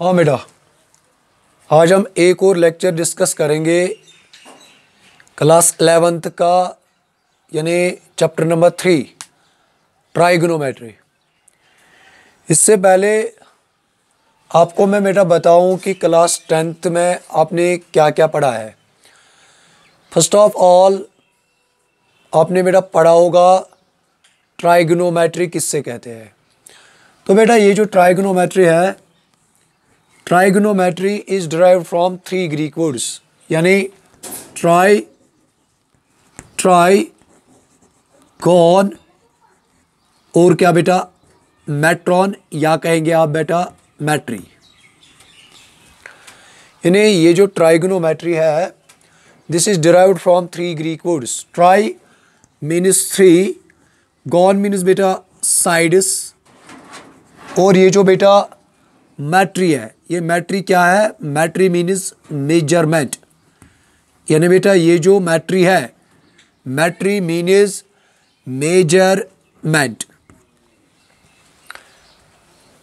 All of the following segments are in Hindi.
हाँ बेटा, आज हम एक और लेक्चर डिस्कस करेंगे क्लास 11th का, यानी चैप्टर नंबर 3 ट्राइगोनोमेट्री। इससे पहले आपको मैं बेटा बताऊं कि क्लास 10th में आपने क्या क्या पढ़ा है। फर्स्ट ऑफ ऑल आपने बेटा पढ़ा होगा ट्राइगोनोमेट्री किससे कहते हैं। तो बेटा ये जो ट्राइगोनोमेट्री है, trigonometry is derived from 3 Greek words, यानी ट्राई गॉन और क्या बेटा मेट्रॉन, या कहेंगे आप बेटा मैट्री। यानी ये जो ट्राइगोनोमेट्री है, this is derived from 3 Greek words. Try means 3, gone means बेटा साइड्स, और ये जो बेटा मैट्री है, ये मैट्री क्या है? मैट्री मीन्स मेजरमेंट। यानी बेटा ये जो मैट्री है, मैट्री मीन्स मेजरमेंट।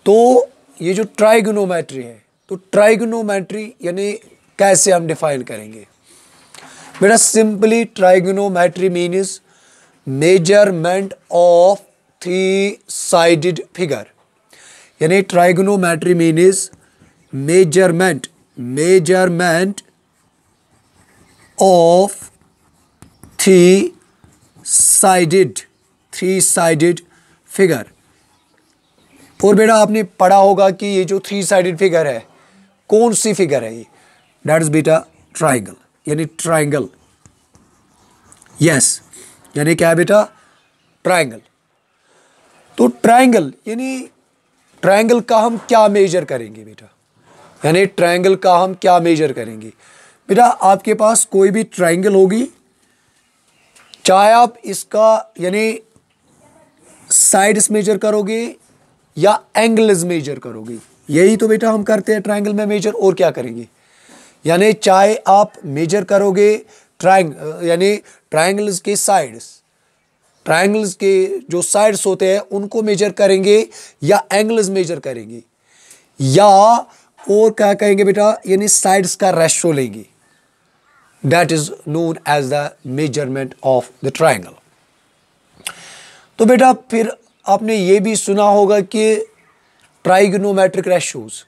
तो ये जो ट्राइगोनोमेट्री है, तो ट्राइगोनोमेट्री यानी कैसे हम डिफाइन करेंगे बेटा? Simply trigonometry means measurement of 3 sided figure. यानी trigonometry means measurement of 3 sided figure. और बेटा आपने पढ़ा होगा कि ये जो 3 साइडेड फिगर है, कौन सी फिगर है ये? दैट इज बेटा ट्राइंगल, यानी ट्राइंगल। यस, यानी क्या है बेटा? ट्राइंगल। तो ट्राइंगल यानी ट्राइंगल का हम क्या मेजर करेंगे बेटा? यानी ट्राइंगल का हम क्या मेजर करेंगे बेटा? आपके पास कोई भी ट्राइंगल होगी, चाहे आप इसका यानी साइड्स मेजर करोगे या एंगल्स मेजर करोगे, यही तो बेटा हम करते हैं ट्राइंगल में मेजर। और क्या करेंगे? यानी चाहे आप मेजर करोगे यानी ट्राइंगल्स के साइड्स, ट्राइंगल्स के जो साइड्स होते हैं उनको मेजर करेंगे, या एंगल्स मेजर करेंगे, या और क्या कहेंगे बेटा? यानी साइड्स का रेशो लेंगे। That is known as the measurement of the triangle. तो बेटा फिर आपने ये भी सुना होगा कि ट्राइगोनोमेट्रिक रेशोज,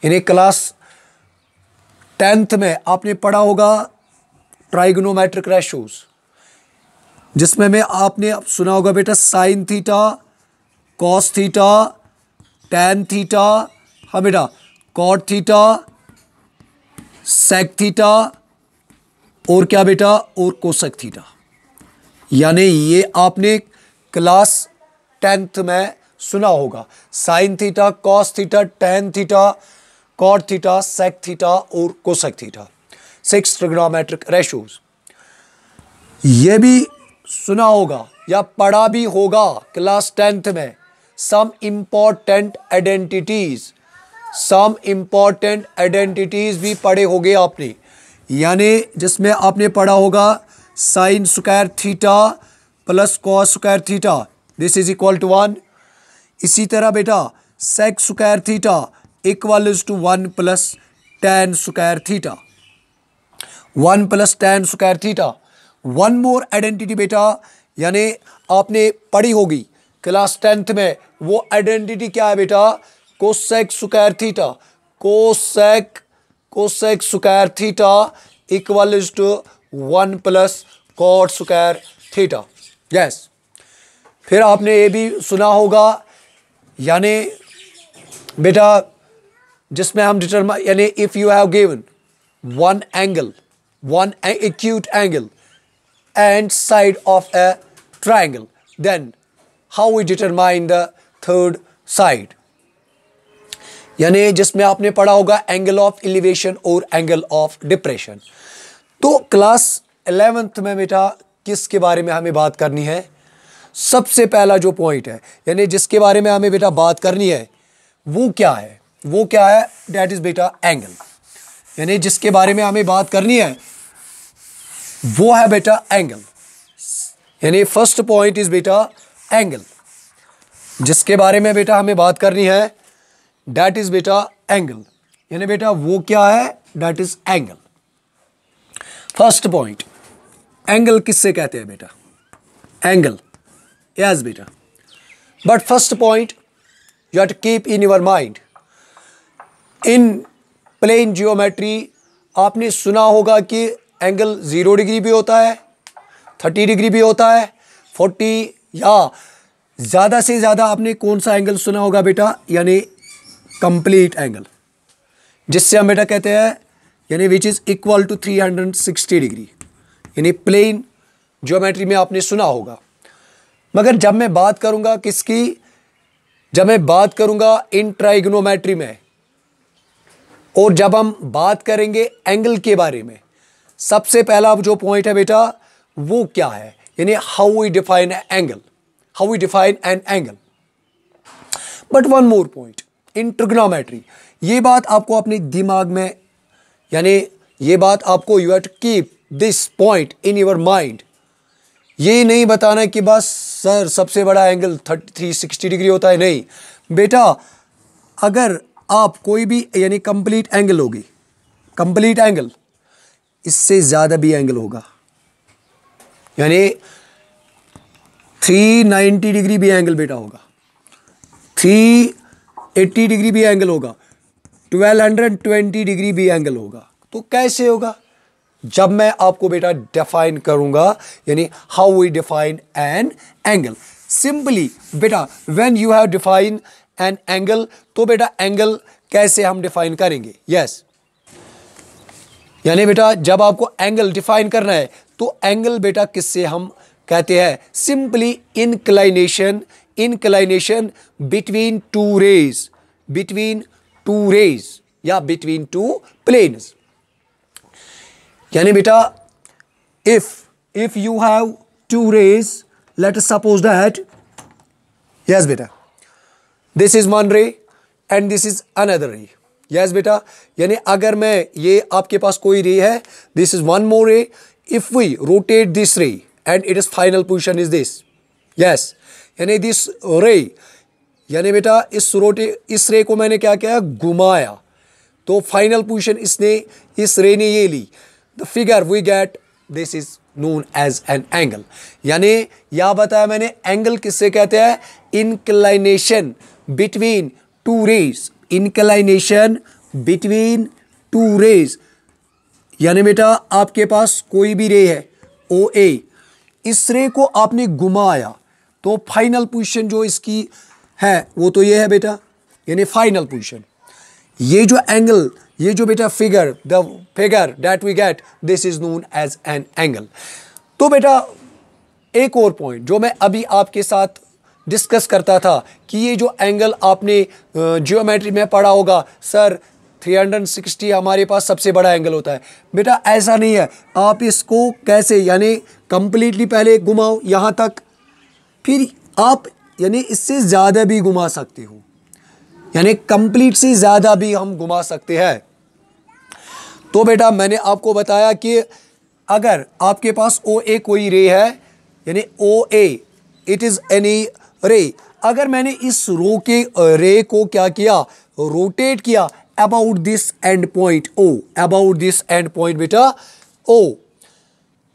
यानी क्लास 10th में आपने पढ़ा होगा ट्राइगोनोमेट्रिक रेशोज, जिसमें में आपने सुना होगा बेटा sign theta, cos theta, tan theta, हाँ बेटा कॉट थीटा, सेक थीटा, और क्या बेटा? और कोसेक थीटा। यानी ये आपने क्लास 10th में सुना होगा। Sine theta, cos theta, tan theta, cot theta, sec theta और कोसेक थीटा, 6 ट्रिग्नोमेट्रिक रेशोज। ये भी सुना होगा या पढ़ा भी होगा क्लास 10th में सम इंपॉर्टेंट आइडेंटिटीज भी पढ़े होंगे आपने। यानी जिसमें आपने पढ़ा होगा sine square theta plus cos square theta, this is equal to 1। इसी तरह बेटा sec square theta equal to 1 plus tan square theta, 1 plus tan square theta. One more identity बेटा, यानी आपने पढ़ी होगी क्लास 10th में, वो आइडेंटिटी क्या है बेटा? Cosec square theta, cosec square theta equal to 1 plus cot square theta. Yes, फिर आपने ये भी सुना होगा, यानी बेटा जिसमें हम डिटरमाइन, यानी if you have given one acute angle and side of a triangle, then how we determine the third side? यानी जिसमें आपने पढ़ा होगा एंगल ऑफ एलिवेशन और एंगल ऑफ डिप्रेशन। तो क्लास 11th में बेटा किसके बारे में हमें बात करनी है? सबसे पहला जो पॉइंट है, यानी जिसके बारे में हमें बेटा बात करनी है, वो क्या है? दैट इज बेटा एंगल। यानी जिसके बारे में हमें बात करनी है वो है बेटा एंगल। यानी फर्स्ट पॉइंट इज बेटा एंगल। जिसके बारे में बेटा हमें बात करनी है, दैट इज बेटा एंगल, यानी बेटा वो क्या है, that is angle. First point, angle किससे कहते हैं बेटा, एंगल, यस बेटा। But first point you have to keep in your mind, in plane geometry आपने सुना होगा कि एंगल 0 डिग्री भी होता है, 30 डिग्री भी होता है, 40, या ज़्यादा से ज़्यादा आपने कौन सा एंगल सुना होगा बेटा, यानी कंप्लीट एंगल, जिससे हम बेटा कहते हैं यानी which is equal to 360 degree, यानी प्लेन ज्योमेट्री में आपने सुना होगा। मगर जब मैं बात करूंगा किसकी, जब मैं बात करूंगा इन ट्राइगोनोमेट्री में, और जब हम बात करेंगे एंगल के बारे में, सबसे पहला जो पॉइंट है बेटा वो क्या है, यानी how we define angle, how we define an angle. But one more point in trigonometry, ये बात आपको अपने दिमाग में, यानी ये बात आपको, you have to keep this point in your mind. ये नहीं बताना कि बस सर सबसे बड़ा एंगल 360 डिग्री होता है, नहीं बेटा। अगर आप कोई भी यानी कंप्लीट एंगल होगी, कंप्लीट एंगल, इससे ज़्यादा भी एंगल होगा, यानी 390 डिग्री भी एंगल बेटा होगा, 380 डिग्री भी एंगल होगा, 1220 डिग्री भी एंगल होगा। तो कैसे होगा, जब मैं आपको बेटा डिफाइन करूंगा, यानी how we define an angle. Simply बेटा when you have define an angle, तो बेटा एंगल कैसे हम डिफाइन करेंगे, यस यानी बेटा जब आपको एंगल डिफाइन करना है तो एंगल बेटा किससे हम कहते हैं, simply inclination, inclination between two rays, between two rays या बिटवीन टू प्लेन्स। यानी बेटा if you have two rays, let us suppose that, yes बेटा, this is one ray and this is another ray, yes बेटा। यानी अगर मैं, ये आपके पास कोई रे है, this is one more ray, if we rotate this ray and its final position is this, yes, यानी this ray, यानी बेटा इस रे को मैंने क्या किया, घुमाया, तो फाइनल पोजीशन इसने, इस रे ने ये ली, the figure we get, this is known as an angle. यानी यह बताया मैंने एंगल किससे कहते हैं, inclination between two rays, inclination between two rays. यानी बेटा आपके पास कोई भी रे है ओ ए, इस रे को आपने घुमाया तो फाइनल पोजीशन जो इसकी है वो तो ये है बेटा, यानी फाइनल पोजीशन। ये जो एंगल, ये जो बेटा figure, the figure that we get, this is known as an angle. तो बेटा एक और पॉइंट जो मैं अभी आपके साथ डिस्कस करता था कि ये जो एंगल आपने जियोमेट्री में पढ़ा होगा, सर 360 हमारे पास सबसे बड़ा एंगल होता है। बेटा ऐसा नहीं है, आप इसको कैसे, यानी कंप्लीटली पहले घुमाओ यहाँ तक, फिर आप यानी इससे ज़्यादा भी घुमा सकते हो, यानी कंप्लीट से ज़्यादा भी हम घुमा सकते हैं। तो बेटा मैंने आपको बताया कि अगर आपके पास ओ ए कोई रे है, यानी ओ ए, इट इज़ एनी रे, अगर मैंने इस रो के रे को क्या किया, रोटेट किया about this end point O, about this end point बेटा ओ,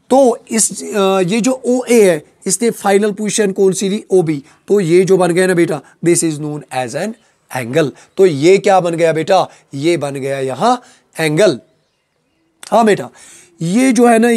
तो इस ये जो ओ ए है इसने फाइनल पोजीशन कौन सी ली, ओ बी, तो ये जो बन गया ना बेटा, this is known as an angle. तो ये क्या बन गया बेटा, ये बन गया यहां एंगल। हाँ बेटा, ये जो है ना,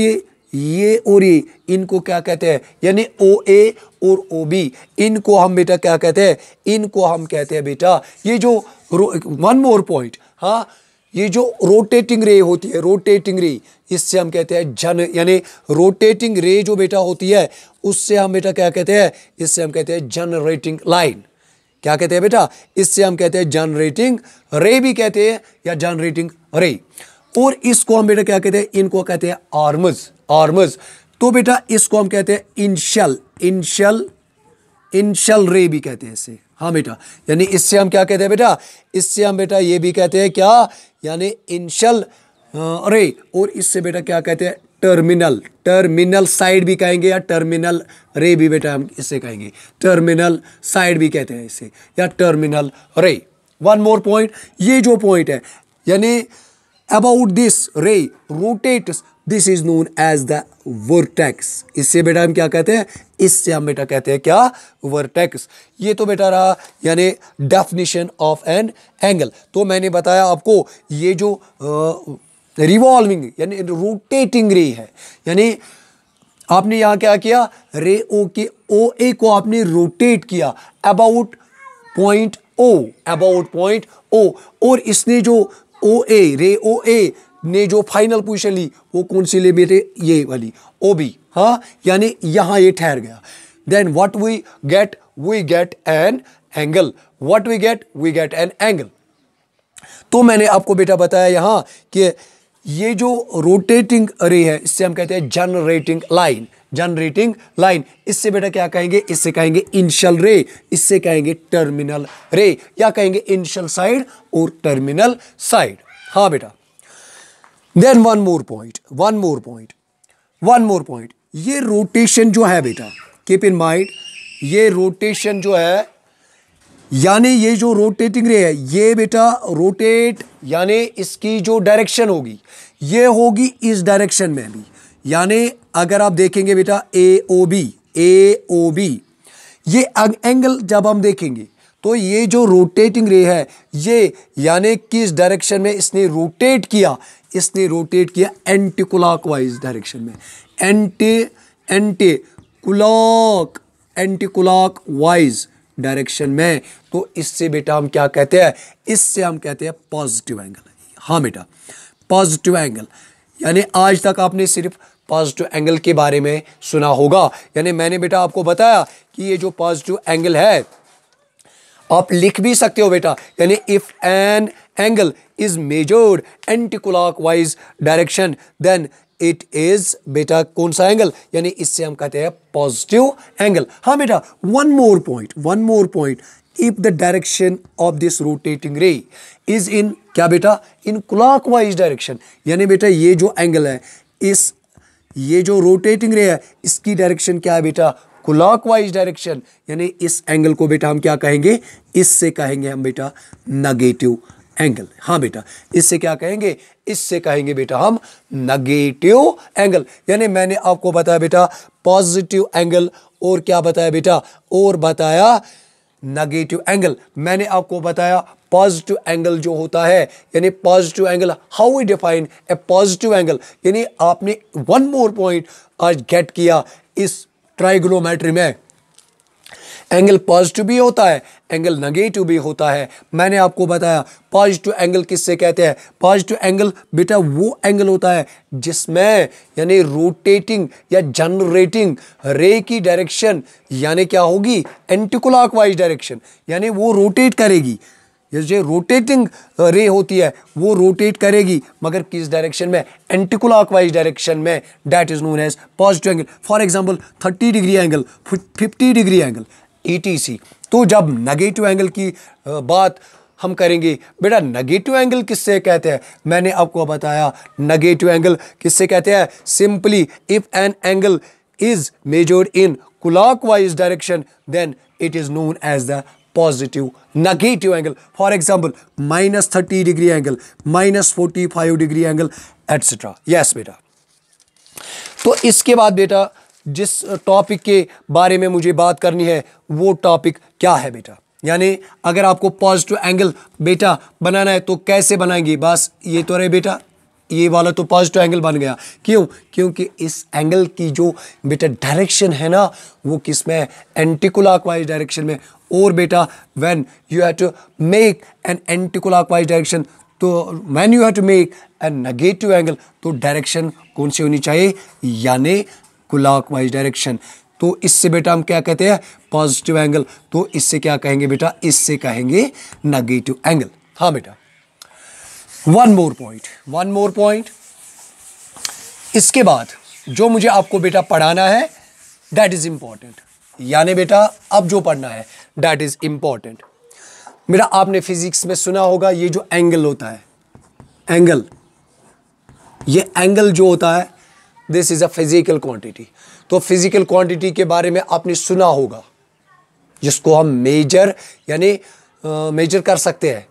ये और ये, इनको क्या कहते हैं, यानी ओ ए और ओ बी, इनको हम बेटा क्या कहते हैं, इनको हम कहते हैं बेटा, ये जो वन मोर पॉइंट, हाँ, ये जो रोटेटिंग रे होती है, रोटेटिंग रे, इससे हम कहते हैं जन, यानी रोटेटिंग रे जो बेटा होती है उससे हम बेटा क्या कहते हैं, इससे हम कहते हैं जनरेटिंग लाइन। क्या कहते हैं बेटा, इससे हम कहते हैं जनरेटिंग रे भी कहते हैं, या जनरेटिंग रे। और इसको हम बेटा क्या कहते हैं, इनको कहते हैं आर्म्स, आर्म्स। तो बेटा इसको हम कहते हैं इनिशियल, इनिशियल, इनिशियल रे भी कहते हैं इसे। हाँ बेटा, यानी इससे हम क्या कहते हैं बेटा, इससे हम बेटा ये भी कहते हैं क्या, यानी इनिशियल रे। और इससे बेटा क्या कहते हैं, टर्मिनल, टर्मिनल साइड भी कहेंगे, या टर्मिनल रे भी बेटा हम इससे कहेंगे, टर्मिनल साइड भी कहते हैं इसे, या टर्मिनल रे। वन मोर पॉइंट, ये जो पॉइंट है यानी about this ray rotates, this is known as the vertex. इससे बेटा हम क्या कहते हैं, इससे हम बेटा कहते हैं क्या, वर्टेक्स। ये तो बेटा रहा यानी डेफिनेशन ऑफ एन एंगल। तो मैंने बताया आपको ये जो रिवॉल्विंग यानी रोटेटिंग रे है, यानी आपने यहां क्या किया, रे ओ के ओ ए को आपने रोटेट किया about point O, about point O, और इसने जो ओ ए रे ओ ए ने जो फाइनल पोजीशन ली वो कौन सी ली बेटे, ये वाली ओ बी, हाँ, यानी यहां ये ठहर गया। Then what we get an angle, what we get an angle. तो मैंने आपको बेटा बताया यहां कि ये जो रोटेटिंग रे है इससे हम कहते हैं जनरेटिंग लाइन, जनरेटिंग लाइन। इससे बेटा क्या कहेंगे, इससे कहेंगे इनिशियल रे, इससे कहेंगे टर्मिनल रे, या कहेंगे इनिशियल साइड और टर्मिनल साइड। हाँ बेटा, देन वन मोर पॉइंट, ये रोटेशन जो है बेटा, कीप इन माइंड, ये रोटेशन जो है यानी ये जो रोटेटिंग रे है ये बेटा रोटेट यानी इसकी जो डायरेक्शन होगी ये होगी इस डायरेक्शन में भी। यानी अगर आप देखेंगे बेटा ए ओ बी, ये एंगल जब हम देखेंगे तो ये जो रोटेटिंग रे है ये यानी किस डायरेक्शन में इसने रोटेट किया, इसने रोटेट किया एंटी क्लॉकवाइज डायरेक्शन में, एंटी क्लॉकवाइज डायरेक्शन में। तो इससे बेटा हम क्या कहते हैं, इससे हम कहते हैं पॉजिटिव एंगल। हाँ बेटा, पॉजिटिव एंगल, यानी आज तक आपने सिर्फ पॉजिटिव एंगल के बारे में सुना होगा। यानी मैंने बेटा आपको बताया कि ये जो पॉजिटिव एंगल है आप लिख भी सकते हो बेटा, यानी if an angle is measured anti clockwise direction then it is बेटा कौन सा एंगल, यानी इससे हम कहते हैं पॉजिटिव एंगल। हाँ बेटा, one more point, if the direction of this rotating रे इज इन क्या बेटा, इन क्लॉकवाइज डायरेक्शन, यानी बेटा ये जो एंगल है ये जो रोटेटिंग रे है इसकी डायरेक्शन क्या है बेटा, क्लॉकवाइज डायरेक्शन, यानी इस एंगल को बेटा हम क्या कहेंगे, इससे कहेंगे हम बेटा नेगेटिव एंगल। हाँ बेटा, इससे क्या कहेंगे, इससे कहेंगे बेटा हम नेगेटिव एंगल। यानी मैंने आपको बताया बेटा पॉजिटिव एंगल और क्या बताया बेटा, और बताया नेगेटिव एंगल। मैंने आपको बताया पॉजिटिव एंगल जो होता है, यानी positive angle, how we define a positive angle, यानी आपने वन मोर पॉइंट आज गेट किया इस ट्राइगोनोमेट्री में। एंगल पॉजिटिव भी होता है, एंगल नेगेटिव भी होता है। मैंने आपको बताया पॉजिटिव एंगल किससे कहते हैं, पॉजिटिव एंगल बेटा वो एंगल होता है जिसमें यानी रोटेटिंग या जनरेटिंग रे की डायरेक्शन यानी क्या होगी, एंटी क्लॉकवाइज डायरेक्शन, यानी वो रोटेट करेगी। जैसे रोटेटिंग रे होती है वो रोटेट करेगी मगर किस डायरेक्शन में, एंटी क्लॉकवाइज डायरेक्शन में, that is known as positive angle. For example 30 degree angle, 50 degree angle ETC। तो जब नेगेटिव एंगल की बात हम करेंगे बेटा, नेगेटिव एंगल किससे कहते हैं, मैंने आपको बताया नेगेटिव एंगल किससे कहते हैं, simply if an angle is measured in clockwise direction then it is known as the positive negative angle. For example -30 degree angle, -45 degree angle etcetera. Yes बेटा, तो इसके बाद बेटा जिस टॉपिक के बारे में मुझे बात करनी है वो टॉपिक क्या है बेटा, यानी अगर आपको पॉजिटिव एंगल बेटा बनाना है तो कैसे बनाएंगे, बस ये तो रहे बेटा, ये वाला तो पॉजिटिव एंगल बन गया। क्यों, क्योंकि इस एंगल की जो बेटा डायरेक्शन है ना वो किस में, एंटी क्लॉकवाइज डायरेक्शन में। और बेटा when you have to make an anti clockwise direction, तो when you have to make a negative angle तो डायरेक्शन कौन सी होनी चाहिए, यानी क्लॉकवाइज डायरेक्शन। तो इससे बेटा हम क्या कहते हैं, पॉजिटिव एंगल। तो इससे क्या कहेंगे बेटा, इससे कहेंगे नेगेटिव एंगल। हाँ बेटा, वन मोर पॉइंट। इसके बाद जो मुझे आपको बेटा पढ़ाना है दैट इज इंपॉर्टेंट, यानी बेटा अब जो पढ़ना है दैट इज इंपॉर्टेंट। बेटा आपने फिजिक्स में सुना होगा ये जो एंगल होता है, एंगल, ये एंगल जो होता है this is a physical quantity. तो फिजिकल क्वांटिटी के बारे में आपने सुना होगा जिसको हम मेजर यानी मेजर कर सकते हैं,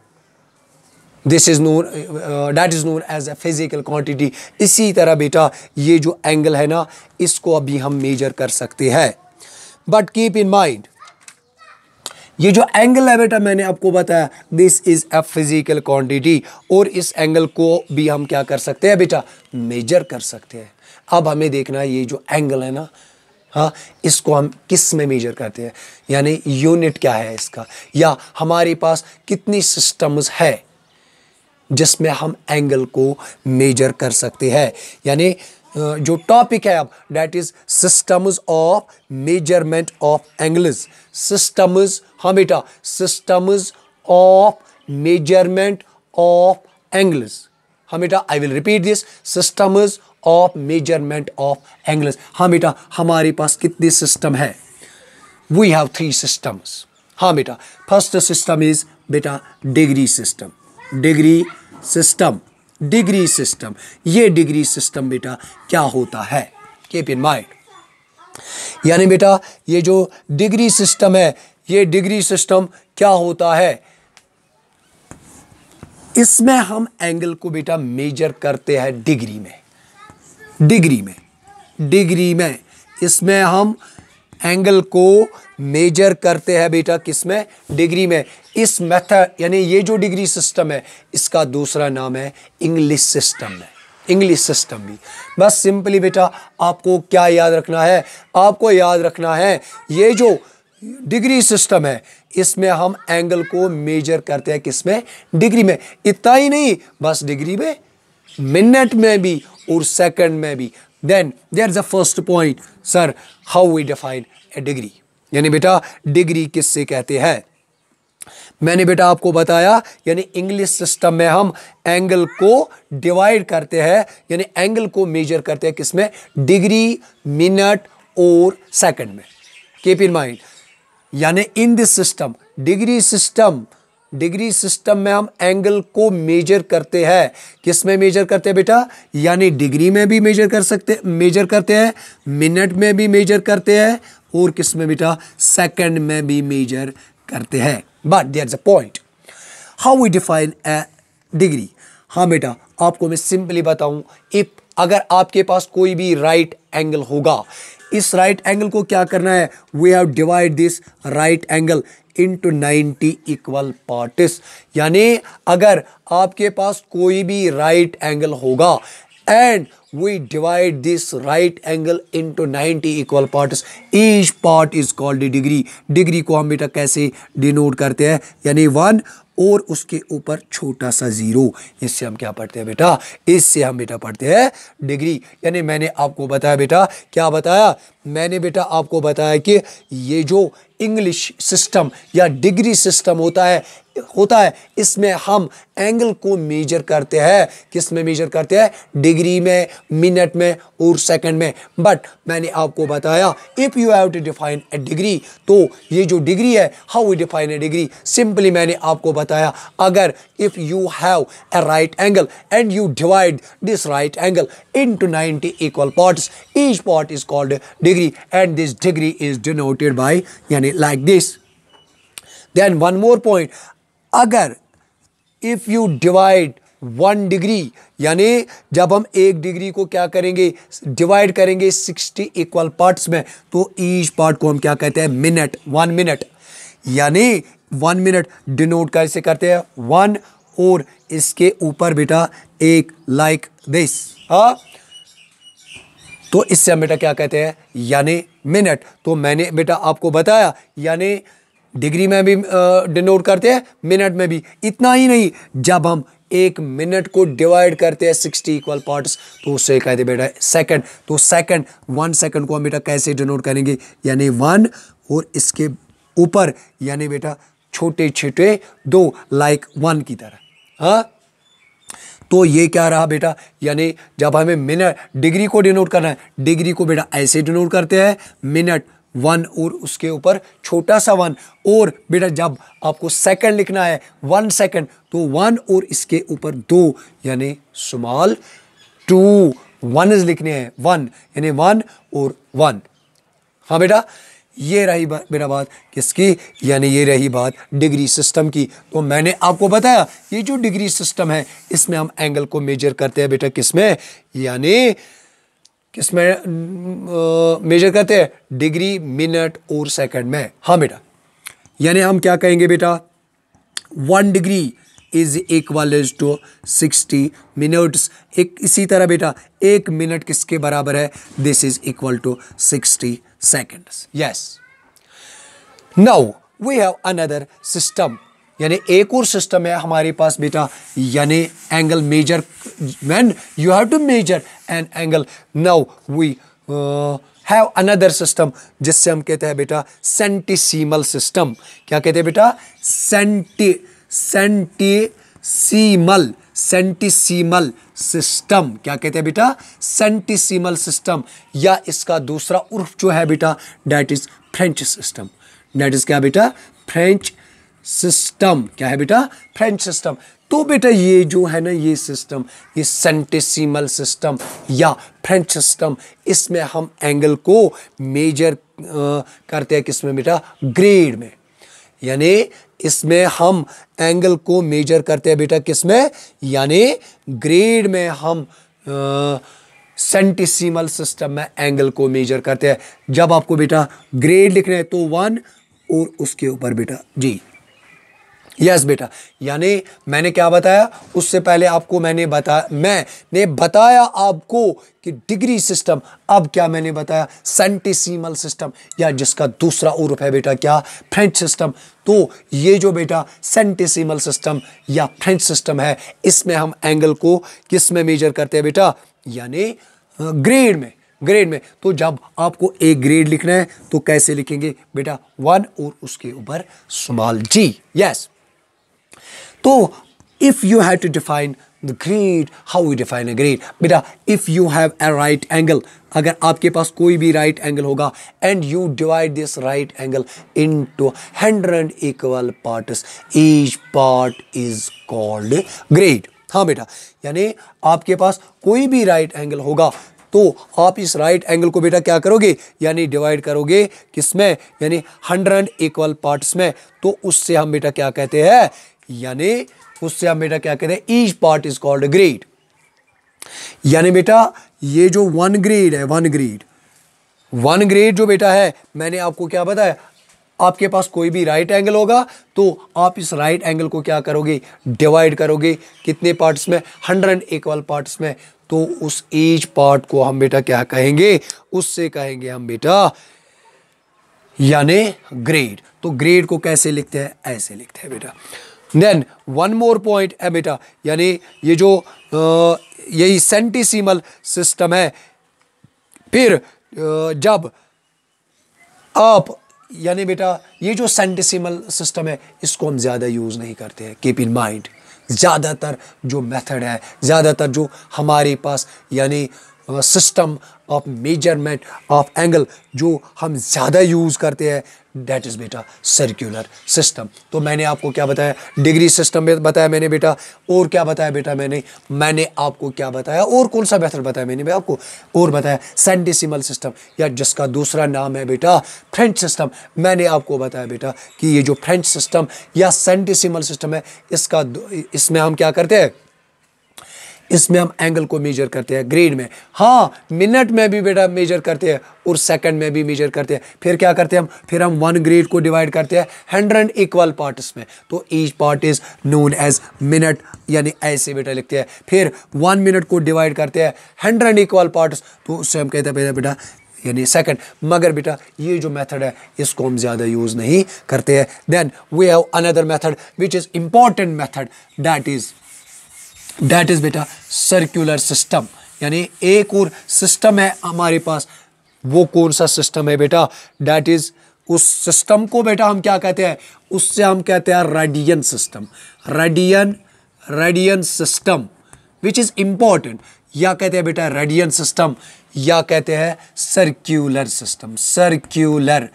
this is known, that is known as a physical quantity. इसी तरह बेटा ये जो एंगल है ना, इसको अभी हम मेजर कर सकते हैं। बट कीप इन माइंड, ये जो एंगल है बेटा मैंने आपको बताया, this is a physical quantity, और इस एंगल को भी हम क्या कर सकते हैं बेटा, मेजर कर सकते हैं। अब हमें देखना है ये जो एंगल है ना, हाँ, इसको हम किस में मेजर करते हैं, यानी यूनिट क्या है इसका, या हमारे पास कितनी सिस्टम्स है जिसमें हम एंगल को मेजर कर सकते हैं। यानी जो टॉपिक है अब, that is systems of measurement of angles. Systems, हाँ बेटा, systems of measurement of angles. हाँ बेटा, आई will repeat this, systems of measurement of angles. हाँ बेटा, हमारे पास कितने सिस्टम है, वी हैव 3 सिस्टम्स। हाँ बेटा, फर्स्ट सिस्टम इज बेटा degree system. Degree system, degree system, ये डिग्री सिस्टम बेटा क्या होता है, कीप इन माइंड। यानी बेटा ये जो डिग्री सिस्टम है, ये डिग्री सिस्टम क्या होता है, इसमें हम एंगल को बेटा मेजर करते हैं डिग्री में। डिग्री में, डिग्री में, इसमें हम एंगल को मेजर करते हैं बेटा किसमें, डिग्री में। इस मेथड, यानी ये जो डिग्री सिस्टम है, इसका दूसरा नाम है इंग्लिश सिस्टम है, इंग्लिश सिस्टम भी। बस सिंपली बेटा आपको क्या याद रखना है, आपको याद रखना है ये जो डिग्री सिस्टम है, इसमें हम एंगल को मेजर करते हैं किसमें, डिग्री में। इतना ही नहीं, बस डिग्री में, मिनट में भी और सेकंड में भी। Then there is a first point, sir how we define a degree, यानी बेटा डिग्री किससे कहते हैं। मैंने बेटा आपको बताया, यानी इंग्लिश सिस्टम में हम एंगल को डिवाइड करते हैं, यानी एंगल को मेजर करते हैं किसमें, डिग्री, मिनट और सेकंड में। कीप इन माइंड, यानी in this system, degree system, degree system में हम एंगल को मेजर करते हैं, किस में मेजर करते हैं बेटा, यानी डिग्री में भी मेजर कर सकते, मेजर करते हैं, मिनट में भी मेजर करते हैं, और किस में बेटा, सेकंड में भी मेजर करते हैं। But there is a point, how we define a degree. हाँ बेटा, आपको मैं सिंपली बताऊं, इफ अगर आपके पास कोई भी राइट एंगल होगा, इस राइट एंगल को क्या करना है, we have divide this right angle into 90 equal parts. यानी अगर आपके पास कोई भी राइट एंगल होगा and we divide this right angle into 90 equal parts, each part is called degree. Degree को हम बेटा कैसे डिनोट करते हैं, यानी 1 और उसके ऊपर छोटा सा 0, इससे हम क्या पढ़ते हैं बेटा, इससे हम बेटा पढ़ते हैं डिग्री। यानी मैंने आपको बताया बेटा, क्या बताया मैंने बेटा आपको बताया कि ये जो इंग्लिश सिस्टम या डिग्री सिस्टम होता है इसमें हम एंगल को मेजर करते हैं, किस में मेजर करते हैं, डिग्री में, मिनट में और सेकंड में। बट मैंने आपको बताया, if you have to define a degree, तो ये जो डिग्री है, how we define a degree, simply मैंने आपको बताया, अगर if you have a right angle and you divide this right angle into 90 equal parts, each part is called degree and this degree is denoted by, यानी like this. Then one more point, अगर इफ यू डिवाइड 1 डिग्री, यानी जब हम एक डिग्री को क्या करेंगे, डिवाइड करेंगे 60 इक्वल पार्ट्स में, तो ईच पार्ट को हम क्या कहते हैं, मिनट, 1 मिनट। यानी 1 मिनट डिनोट कैसे करते हैं, 1 और इसके ऊपर बेटा एक लाइक दिस, हाँ, तो इससे हम बेटा क्या कहते हैं, यानी मिनट। तो मैंने बेटा आपको बताया, यानी डिग्री में भी डिनोट करते हैं, मिनट में भी। इतना ही नहीं, जब हम 1 मिनट को डिवाइड करते हैं 60 इक्वल पार्ट्स, तो उससे कहते हैं बेटा सेकंड। तो सेकंड, 1 सेकंड को हम बेटा कैसे डिनोट करेंगे, यानी 1 और इसके ऊपर यानी बेटा छोटे छोटे 2 लाइक 1 की तरह, हाँ। तो ये क्या रहा बेटा, यानी जब हमें मिनट डिग्री को डिनोट करना है, डिग्री को बेटा ऐसे डिनोट करते हैं, मिनट 1 और उसके ऊपर छोटा सा 1, और बेटा जब आपको सेकंड लिखना है 1 सेकंड, तो 1 और इसके ऊपर 2 यानी स्मॉल 2 1 लिखने हैं, 1 यानी 1 और 1, हाँ बेटा। ये रही बेटा बात किसकी, यानी ये रही बात डिग्री सिस्टम की। तो मैंने आपको बताया ये जो डिग्री सिस्टम है इसमें हम एंगल को मेजर करते हैं बेटा किसमें, यानी किसमें मेजर करते हैं, डिग्री, मिनट और सेकंड में। हाँ बेटा, यानी हम क्या कहेंगे बेटा, 1 degree is equal to 60 minutes. एक इसी तरह बेटा 1 मिनट किसके बराबर है, this is equal to 60 seconds. Yes, now we have another system, यानी एक और सिस्टम है हमारे पास बेटा, यानी angle measure, when you have to measure an angle. Now we have another system जिससे हम कहते हैं बेटा सेंटिसीमल सिस्टम। क्या कहते हैं बेटा, सेंटिसीमल सिस्टम। क्या कहते हैं बेटा, सेंटिसीमल सिस्टम, या इसका दूसरा उर्फ जो है बेटा that is French system. That is क्या बेटा, फ्रेंच सिस्टम। क्या है बेटा, फ्रेंच सिस्टम। तो बेटा ये जो है ना ये सिस्टम, ये सेंटिसीमल सिस्टम या फ्रेंच सिस्टम, इसमें हम एंगल को मेजर करते हैं किसमें बेटा, ग्रेड में। यानी इसमें हम एंगल को मेजर करते हैं बेटा किसमें, यानी ग्रेड में हम सेंटिसीमल सिस्टम में एंगल को मेजर करते हैं। जब आपको बेटा ग्रेड लिखना है तो 1 और उसके ऊपर बेटा जी। यस बेटा, यानी मैंने क्या बताया उससे पहले आपको मैंने बताया आपको कि डिग्री सिस्टम, अब क्या मैंने बताया, सेंटिसीमल सिस्टम, या जिसका दूसरा उर्फ है बेटा क्या, फ्रेंच सिस्टम। तो ये जो बेटा सेंटिसीमल सिस्टम या फ्रेंच सिस्टम है, इसमें हम एंगल को किस में मेजर करते हैं बेटा, यानी ग्रेड में। ग्रेड में तो जब आपको एक ग्रेड लिखना है तो कैसे लिखेंगे बेटा, 1 और उसके ऊपर स्मॉल जी। यस, तो if you had to define the grade, how we define a grade? बेटा if you have a right angle, अगर आपके पास कोई भी right angle होगा and you divide this right angle into 100 equal parts, each part is called grade। हाँ बेटा, यानी आपके पास कोई भी right angle होगा तो आप इस राइट एंगल को बेटा क्या करोगे, यानी डिवाइड करोगे किसमें, यानी 100 इक्वल पार्ट्स में। तो उससे हम बेटा क्या कहते हैं, यानी उससे हम बेटा क्या कहते हैं, each part is called grade. यानी बेटा ये जो 1 ग्रेड है, 1 ग्रेड जो बेटा है, मैंने आपको क्या बताया, आपके पास कोई भी राइट एंगल होगा तो आप इस राइट एंगल को क्या करोगे, डिवाइड करोगे कितने पार्ट्स में, 100 इक्वल पार्ट्स में। तो उस ईच पार्ट को हम बेटा क्या कहेंगे, उससे कहेंगे हम बेटा यानी ग्रेड। तो ग्रेड को कैसे लिखते हैं, ऐसे लिखते हैं बेटा। देन 1 मोर पॉइंट है बेटा, यानी ये जो यही सेंटिसीमल सिस्टम है। फिर जब आप यानी बेटा ये जो सेंटिसीमल सिस्टम है इसको हम ज़्यादा यूज़ नहीं करते हैं, कीप इन माइंड। ज़्यादातर जो मेथड है, ज़्यादातर जो हमारे पास यानी system of measurement of angle जो हम ज़्यादा यूज़ करते हैं दैट इज़ बेटा सर्कुलर सिस्टम। तो मैंने आपको क्या बताया, डिग्री सिस्टम में बताया मैंने बेटा, और क्या बताया बेटा मैंने आपको क्या बताया, और कौन सा मेथड बताया मैंने आपको, और बताया सेंटिसीमल सिस्टम या जिसका दूसरा नाम है बेटा फ्रेंच सिस्टम। मैंने आपको बताया बेटा कि ये जो फ्रेंच सिस्टम या सेंटिसीमल सिस्टम है इसमें हम क्या करते हैं, इसमें हम एंगल को मेजर करते हैं ग्रेड में। हाँ, मिनट में भी बेटा मेजर करते हैं और सेकंड में भी मेजर करते हैं। फिर क्या करते हैं फिर हम 1 ग्रेड को डिवाइड करते हैं 100 इक्वल पार्ट्स में। तो each part is known as minute, यानी ऐसे बेटा लिखते हैं। फिर 1 मिनट को डिवाइड करते हैं 100 इक्वल पार्ट्स, तो उससे हम कहते हैं बेटा यानी सेकंड। मगर बेटा ये जो मेथड है इसको हम ज़्यादा यूज़ नहीं करते हैं। Then we have another method which is important method, that is बेटा सर्कुलर सिस्टम। यानी एक और सिस्टम है हमारे पास, वो कौन सा सिस्टम है बेटा, दैट इज उस सिस्टम को बेटा हम क्या कहते हैं, उससे हम कहते हैं radian system. Radian system which is important, या कहते हैं बेटा रेडियन सिस्टम, या कहते हैं circular system. Circular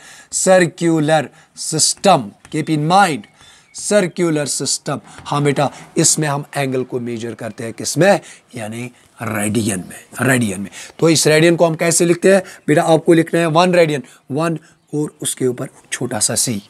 system, keep in mind circular system. हाँ बेटा इसमें हम एंगल को मेजर करते हैं किसमें, यानी रेडियन में। तो इस रेडियन को हम कैसे लिखते हैं बेटा, आपको लिखना है 1 रेडियन, 1 और उसके ऊपर छोटा सा सी।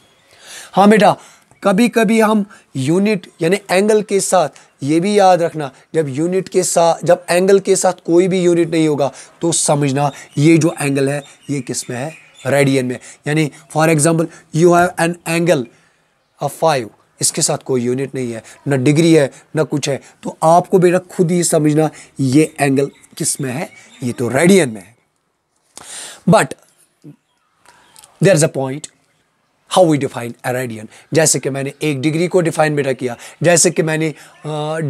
हाँ बेटा, कभी कभी हम यूनिट यानी एंगल के साथ, ये भी याद रखना, जब एंगल के साथ कोई भी यूनिट नहीं होगा तो समझना ये जो एंगल है ये किस में है, रेडियन में। यानी for example you have an angle of 5, इसके साथ कोई यूनिट नहीं है, ना डिग्री है ना कुछ है, तो आपको बेटा खुद ही समझना ये एंगल किस में है, ये तो रेडियन में है। But there is a point how we define a radian. जैसे कि मैंने 1 डिग्री को डिफाइन बेटा किया, जैसे कि मैंने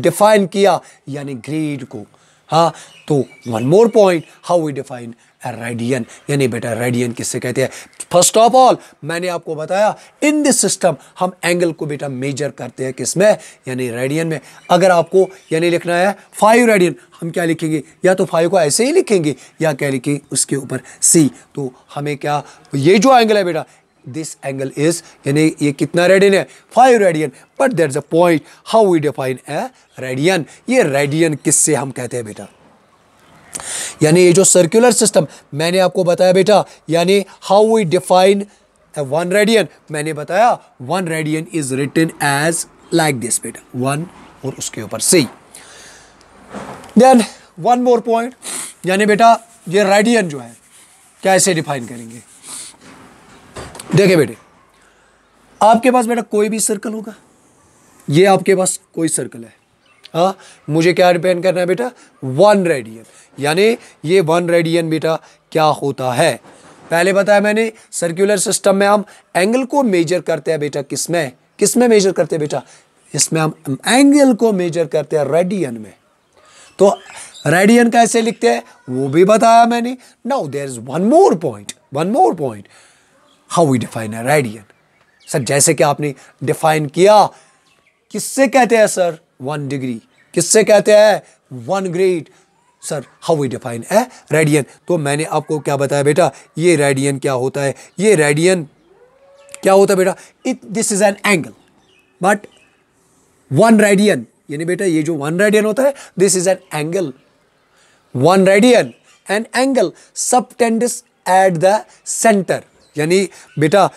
डिफाइन किया यानी ग्रेड को। हाँ, तो one more point, how we define a radian, यानी बेटा रेडियन किससे कहते हैं। फर्स्ट ऑफ ऑल मैंने आपको बताया इन दिस सिस्टम हम एंगल को बेटा मेजर करते हैं किस में, यानी रेडियन में। अगर आपको यानी लिखना है 5 रेडियन, हम क्या लिखेंगे, या तो 5 को ऐसे ही लिखेंगे या क्या लिखेंगे उसके ऊपर सी। तो हमें क्या, ये जो एंगल है बेटा, दिस एंगल इज, यानी ये कितना रेडियन है, 5 radian. But there is a point how we define a radian. ये रेडियन किससे हम कहते हैं बेटा, यानी ये जो सर्कुलर सिस्टम मैंने आपको बताया बेटा, यानी हाउ वी डिफाइन 1 रेडियन। मैंने बताया 1 radian is written as like this बेटा, 1 और उसके ऊपर C. Then one more point, यानी बेटा ये रेडियन जो है कैसे डिफाइन करेंगे। देखिए बेटे, आपके पास बेटा कोई भी सर्कल होगा, ये आपके पास कोई सर्कल है, हाँ, मुझे क्या डिपेंड करना है बेटा, 1 रेडियन। यानी ये 1 रेडियन बेटा क्या होता है, पहले बताया मैंने, सर्कुलर सिस्टम में हम एंगल को मेजर करते हैं बेटा किसमें मेजर करते हैं बेटा, इसमें हम एंगल को मेजर करते हैं रेडियन में। तो रेडियन कैसे लिखते हैं वो भी बताया मैंने। Now there is one more point how we define a radian. Sir जैसे कि आपने डिफाइन किया, किससे कहते हैं सर, 1 डिग्री, किससे कहते हैं 1 grade. Sir how we define a radian, तो मैंने आपको क्या बताया बेटा, ये रेडियन क्या होता है, ये रेडियन क्या होता है बेटा, this is an angle, but 1 radian, यानी बेटा ये जो 1 रेडियन होता है this is an angle. 1 radian an angle subtends at the centre, यानी बेटा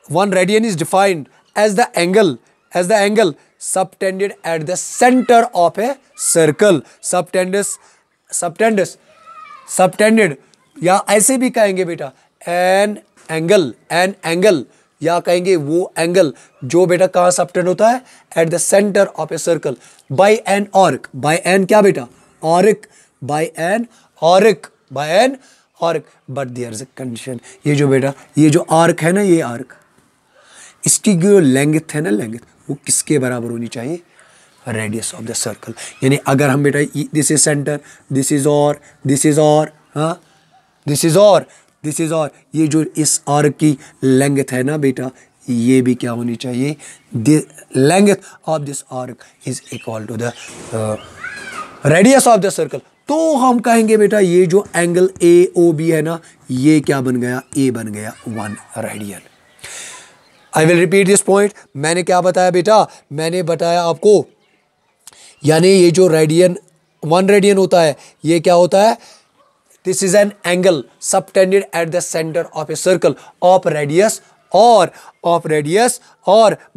1 radian is defined as the angle subtended at the center of a circle। subtended या ऐसे भी कहेंगे बेटा an angle, या कहेंगे वो एंगल जो बेटा कहाँ सबटेंड होता है, at the center of a circle by an arc, by an क्या बेटा, arc, by an arc, but there is a condition। ये जो बेटा ये जो आर्क है ना, ये आर्क, इसकी जो लेंथ है ना, लेंथ वो किसके बराबर होनी चाहिए, रेडियस ऑफ द सर्कल। यानी अगर हम बेटा this is centre, this is और हाँ दिस इज और ये जो इस आर्क की लेंथ है ना बेटा, ये भी क्या होनी चाहिए, the length of this arc is equal to the radius of the circle. तो हम कहेंगे बेटा ये जो एंगल AOB है ना, ये क्या बन गया, A बन गया 1 radian. I will repeat this point. मैंने क्या बताया बेटा, मैंने बताया आपको, यानी ये जो रेडियन 1 रेडियन होता है, ये क्या होता है, this is an angle subtended at the centre of a circle of radius और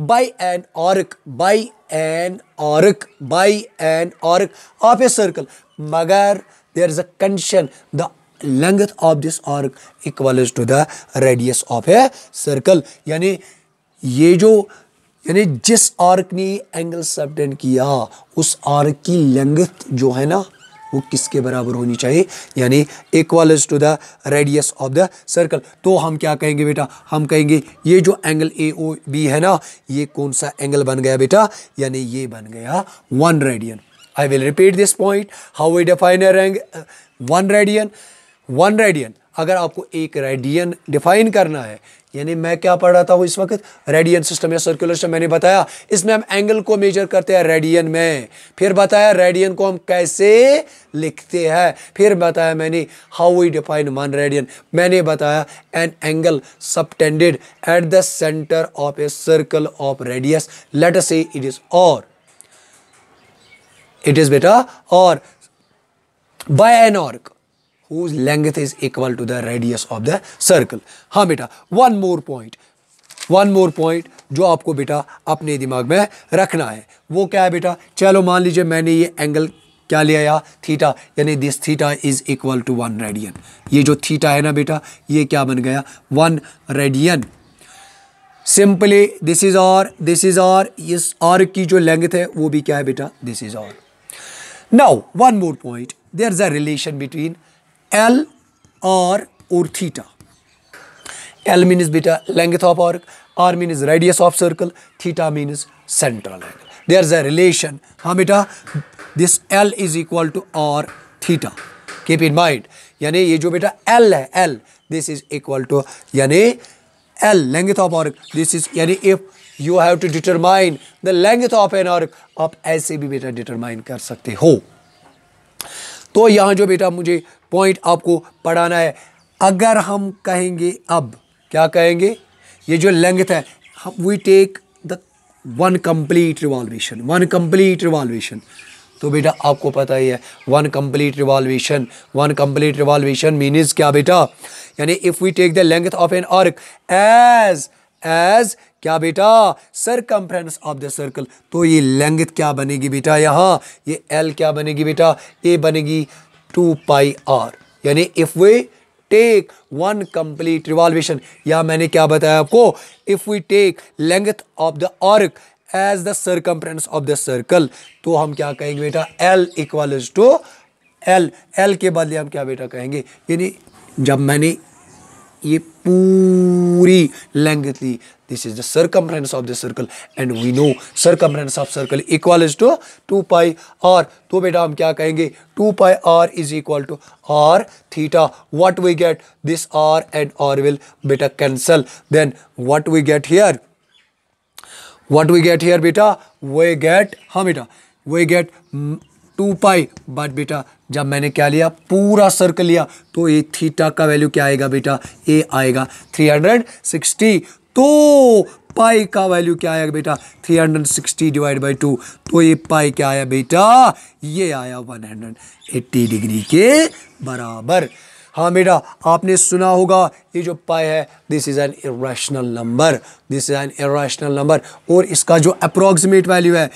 by an arc of a circle, मगर there is a condition, the length of this arc equals to the radius of a circle। यानी ये जो, यानी जिस आर्क ने एंगल सबटेंड किया उस आर्क की लेंथ जो है ना वो किसके बराबर होनी चाहिए, यानी equals to the radius of the circle. तो हम क्या कहेंगे बेटा, हम कहेंगे ये जो एंगल AOB है ना, ये कौन सा एंगल बन गया बेटा, यानी ये बन गया 1 radian. I will repeat this point, how we define a rang 1 radian. अगर आपको 1 रेडियन डिफाइन करना है, यानी मैं क्या पढ़ रहा था वो इस वक्त, रेडियन सिस्टम या सर्कुलर सिस्टम, मैंने बताया इसमें हम एंगल को मेजर करते हैं रेडियन में, फिर बताया रेडियन को हम कैसे लिखते हैं, फिर बताया मैंने हाउ वी डिफाइन 1 रेडियन। मैंने बताया an angle subtended at the centre of a circle of radius, let us say it is बेटा और by an arc, whose length is equal to the radius of the circle। हाँ बेटा, वन मोर पॉइंट जो आपको बेटा अपने दिमाग में रखना है वो क्या है बेटा। चलो मान लीजिए मैंने ये एंगल क्या लिया या थीटा, यानी this theta is equal to 1 radian. ये जो थीटा है ना बेटा ये क्या बन गया 1 radian. Simply this is R, इस आर की जो लेंथ है वो भी क्या है बेटा, this is R. Now one more point, there is a relation between L R और theta. L means beta length of arc, R means radius of circle, theta means central angle. There is a relation. हाँ बेटा, this L is equal to R theta. Keep in mind. यानी ये जो बेटा L है, L, this is equal to यानी L length of arc. This is यानी if you have to determine the length of an arc, आप ऐसे भी बेटा determine कर सकते हो। तो यहाँ जो बेटा मुझे पॉइंट आपको पढ़ाना है, अगर हम कहेंगे अब क्या कहेंगे, ये जो लेंथ है we take the one complete revolution. तो बेटा आपको पता ही है वन कंप्लीट रिवॉल्वेशन मीन्स क्या बेटा, यानी if we take the length of an arc as क्या बेटा सरकमफ्रेंस ऑफ द सर्कल, तो ये लेंथ क्या बनेगी बेटा, यहाँ ये एल क्या बनेगी बेटा, ये बनेगी 2 पाई आर। यानी if we take one complete revolution, या मैंने क्या बताया आपको, if we take length of the arc as the circumference of the circle, तो हम क्या कहेंगे बेटा L इक्वल्स टू L के बदले हम क्या बेटा कहेंगे, यानी जब मैंने ये पूरी लेंथ ली, this is the circumference of the circle and we know circumference of circle equals to 2 pi R. तो बेटा हम क्या कहेंगे 2 pi R is equal to R theta. What we get, this R and R will बेटा cancel, then what we get here बेटा वी गेट, हाँ बेटा वी गेट 2 पाई, बट बेटा जब मैंने क्या लिया पूरा सर्कल लिया तो ये थीटा का वैल्यू क्या आएगा बेटा, ये आएगा 360। तो पाई का वैल्यू क्या आएगा बेटा 360 डिवाइड बाई 2, तो ये पाई क्या आया बेटा, ये आया 180 डिग्री के बराबर। हाँ बेटा आपने सुना होगा ये जो पाई है this is an irrational number, और इसका जो अप्रोक्सीमेट वैल्यू है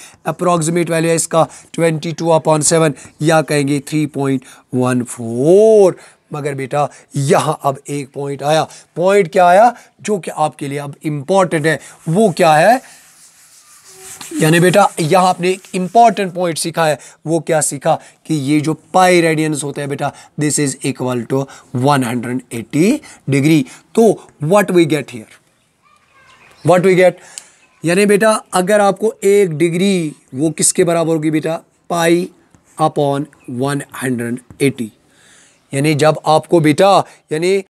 इसका 22/7 या कहेंगे 3.14। मगर बेटा यहाँ अब एक पॉइंट आया, क्या आया जो कि आपके लिए अब इम्पॉर्टेंट है, वो क्या है, यानी बेटा यहाँ आपने एक इंपॉर्टेंट पॉइंट सीखा है। वो क्या सीखा कि ये जो पाई रेडियंस होता है बेटा this is equal to 180 degree. तो व्हाट वी गेट, यानी बेटा अगर आपको 1 डिग्री वो किसके बराबर होगी बेटा, पाई अपॉन 180। यानी जब आपको बेटा यानी